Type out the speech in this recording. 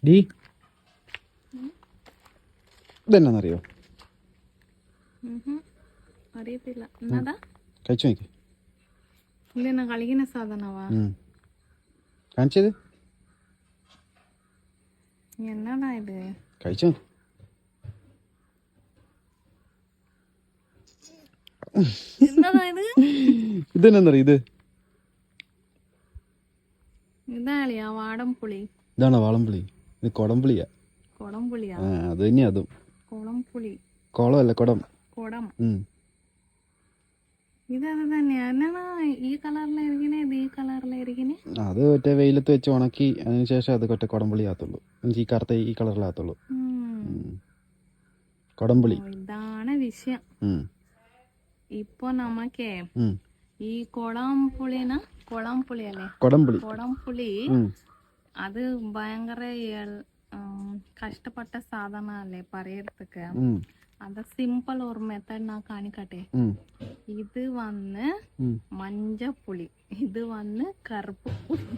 D ഇതെന്നാന്നറിയോ? അറിയത്തില്ല. എന്നതാ? കഴിച്ചു നോക്കി. ഇല്ലെന്നാ കളിക്കുന്ന സാധനവാ? കാണിച്ചത് എന്നതാ ഇത്? കഴിച്ചോ. എന്നതാ ഇത്? ഇതെന്നാന്നറിയോ? ഇതാളിയാ വാടംപുളി. ഇതാണോ വാളംപുളി? ഇത് കൊടംപുളിയാ. കൊടംപുളിയാ? അത് തന്നെയാ അതും. കൊളംപുളി. കോളമല്ല കൊടം. കൊടം. ഇതത് തന്നെയാ. എന്നാ ഈ കളറിലായിരിക്കണേ? ഇത് ഈ കളറിലായിരിക്കണേ? അത് മറ്റേ വെയിലത്ത് വെച്ച് ഉണക്കി അതിനുശേഷം അത് ഒറ്റ കൊടംപുളി ആകത്തുള്ളൂ. ഈ കറുത്ത ഈ കളറിലാകത്തുള്ളൂ. കൊടംപുളി. ഇതാണ് വിഷയം. ഇപ്പൊ നമുക്കേ ഈ കൊളംപുളി അല്ലേ? കൊടംപുളി അത് ഭയങ്കര കഷ്ടപ്പെട്ട സാധനല്ലേ പറയறதுக்கு. അത് സിമ്പിൾ ഒരു മെത്തേഡ് ഞാൻ കാണിക്കട്ടെ. ഇത് വന്ന് മഞ്ഞപ്പുളി, ഇത് വന്ന് കറുപ്പ് പുളി.